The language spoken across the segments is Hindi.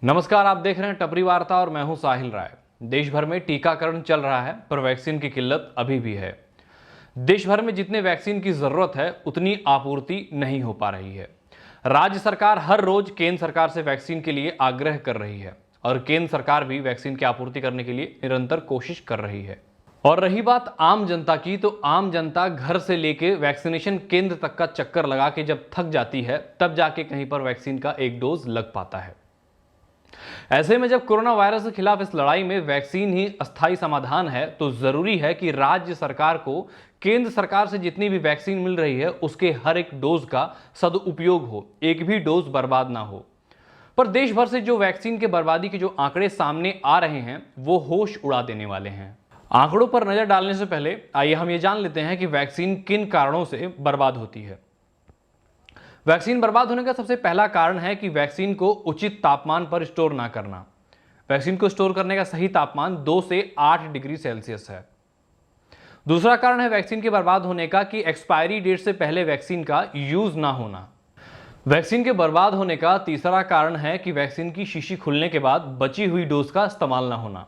नमस्कार, आप देख रहे हैं टपरी वार्ता और मैं हूं साहिल राय। देश भर में टीकाकरण चल रहा है पर वैक्सीन की किल्लत अभी भी है। देश भर में जितने वैक्सीन की जरूरत है उतनी आपूर्ति नहीं हो पा रही है। राज्य सरकार हर रोज केंद्र सरकार से वैक्सीन के लिए आग्रह कर रही है और केंद्र सरकार भी वैक्सीन की आपूर्ति करने के लिए निरंतर कोशिश कर रही है। और रही बात आम जनता की, तो आम जनता घर से लेके वैक्सीनेशन केंद्र तक का चक्कर लगा के जब थक जाती है तब जाके कहीं पर वैक्सीन का एक डोज लग पाता है। ऐसे में जब कोरोना वायरस के खिलाफ इस लड़ाई में वैक्सीन ही अस्थायी समाधान है, तो जरूरी है कि राज्य सरकार को केंद्र सरकार से जितनी भी वैक्सीन मिल रही है उसके हर एक डोज का सदुपयोग हो, एक भी डोज बर्बाद ना हो। पर देश भर से जो वैक्सीन के बर्बादी के जो आंकड़े सामने आ रहे हैं वो होश उड़ा देने वाले हैं। आंकड़ों पर नजर डालने से पहले आइए हम ये जान लेते हैं कि वैक्सीन किन कारणों से बर्बाद होती है। वैक्सीन बर्बाद होने का सबसे पहला कारण है कि वैक्सीन को उचित तापमान पर स्टोर ना करना। वैक्सीन को स्टोर करने का सही तापमान 2 से 8 डिग्री सेल्सियस है। दूसरा कारण है वैक्सीन के बर्बाद होने का कि एक्सपायरी डेट से पहले वैक्सीन का यूज ना होना। वैक्सीन के बर्बाद होने का तीसरा कारण है कि वैक्सीन की शीशी खुलने के बाद बची हुई डोज का इस्तेमाल ना होना।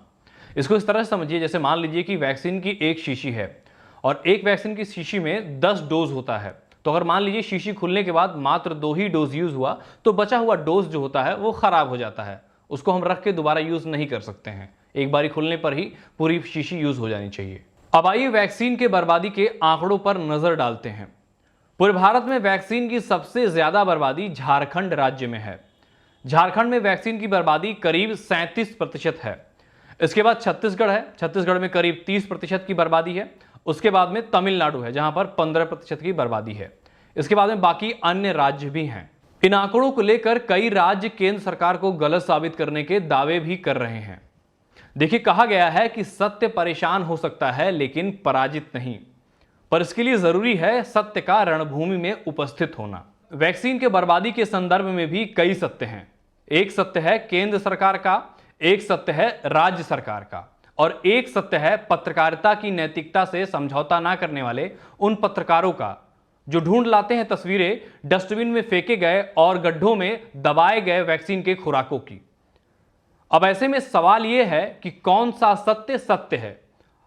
इसको इस तरह से समझिए, जैसे मान लीजिए कि वैक्सीन की एक शीशी है और एक वैक्सीन की शीशी में 10 डोज होता है, तो अगर मान लीजिए शीशी खुलने के बाद मात्र 2 ही डोज यूज हुआ तो बचा हुआ डोज जो होता है वो खराब हो जाता है। उसको हम रख के दोबारा यूज नहीं कर सकते हैं, एक बारी खुलने पर ही पूरी शीशी यूज हो जानी चाहिए। अब आइए वैक्सीन के बर्बादी के आंकड़ों पर नजर डालते हैं। पूरे भारत में वैक्सीन की सबसे ज्यादा बर्बादी झारखंड राज्य में है। झारखंड में वैक्सीन की बर्बादी करीब 37% है। इसके बाद छत्तीसगढ़ है, छत्तीसगढ़ में करीब 30% की बर्बादी है। उसके बाद में तमिलनाडु है जहां पर 15% की बर्बादी है। इसके बाद में बाकी अन्य राज्य भी हैं। इन आंकड़ों को लेकर कई राज्य केंद्र सरकार को गलत साबित करने के दावे भी कर रहे हैं। देखिए, कहा गया है कि सत्य परेशान हो सकता है लेकिन पराजित नहीं, पर इसके लिए जरूरी है सत्य का रणभूमि में उपस्थित होना। वैक्सीन के बर्बादी के संदर्भ में भी कई सत्य हैं। एक सत्य है केंद्र सरकार का, एक सत्य है राज्य सरकार का, और एक सत्य है पत्रकारिता की नैतिकता से समझौता ना करने वाले उन पत्रकारों का जो ढूंढ लाते हैं तस्वीरें डस्टबिन में फेंके गए और गड्ढों में दबाए गए वैक्सीन के खुराकों की। अब ऐसे में सवाल यह है कि कौन सा सत्य सत्य है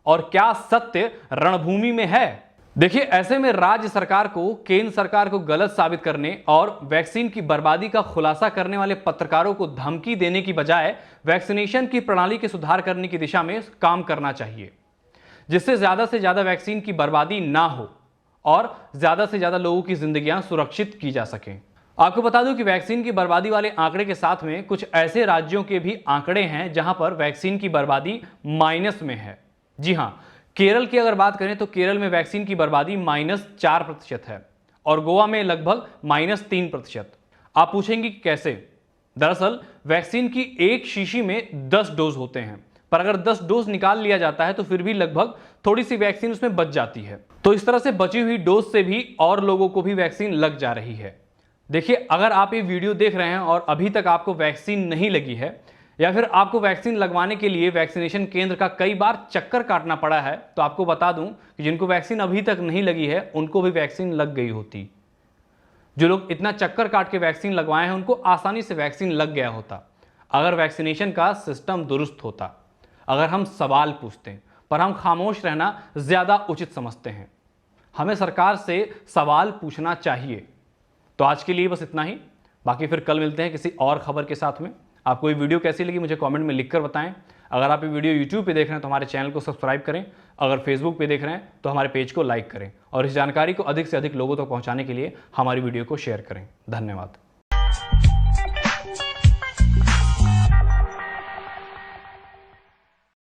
और क्या सत्य रणभूमि में है। देखिए, ऐसे में राज्य सरकार को केंद्र सरकार को गलत साबित करने और वैक्सीन की बर्बादी का खुलासा करने वाले पत्रकारों को धमकी देने की बजाय वैक्सीनेशन की प्रणाली के सुधार करने की दिशा में काम करना चाहिए, जिससे ज्यादा से ज्यादा वैक्सीन की बर्बादी ना हो और ज्यादा से ज्यादा लोगों की जिंदगियां सुरक्षित की जा सकें। आपको बता दूं कि वैक्सीन की बर्बादी वाले आंकड़े के साथ में कुछ ऐसे राज्यों के भी आंकड़े हैं जहां पर वैक्सीन की बर्बादी माइनस में है। जी हां, केरल की अगर बात करें तो केरल में वैक्सीन की बर्बादी -4% है और गोवा में लगभग -3%। आप पूछेंगे कि कैसे? दरअसल वैक्सीन की एक शीशी में 10 डोज होते हैं, पर अगर 10 डोज निकाल लिया जाता है तो फिर भी लगभग थोड़ी सी वैक्सीन उसमें बच जाती है। तो इस तरह से बची हुई डोज से भी और लोगों को भी वैक्सीन लग जा रही है। देखिए, अगर आप ये वीडियो देख रहे हैं और अभी तक आपको वैक्सीन नहीं लगी है या फिर आपको वैक्सीन लगवाने के लिए वैक्सीनेशन केंद्र का कई बार चक्कर काटना पड़ा है, तो आपको बता दूं कि जिनको वैक्सीन अभी तक नहीं लगी है उनको भी वैक्सीन लग गई होती। जो लोग इतना चक्कर काट के वैक्सीन लगवाए हैं उनको आसानी से वैक्सीन लग गया होता अगर वैक्सीनेशन का सिस्टम दुरुस्त होता। अगर हम सवाल पूछते हैं, पर हम खामोश रहना ज्यादा उचित समझते हैं। हमें सरकार से सवाल पूछना चाहिए। तो आज के लिए बस इतना ही, बाकी फिर कल मिलते हैं किसी और खबर के साथ में। आपको ये वीडियो कैसी लगी मुझे कमेंट में लिखकर बताएं। अगर आप ये वीडियो YouTube पे देख रहे हैं तो हमारे चैनल को सब्सक्राइब करें। अगर Facebook पे देख रहे हैं तो हमारे पेज को लाइक करें और इस जानकारी को अधिक से अधिक लोगों तक पहुंचाने के लिए हमारी वीडियो को शेयर करें। धन्यवाद।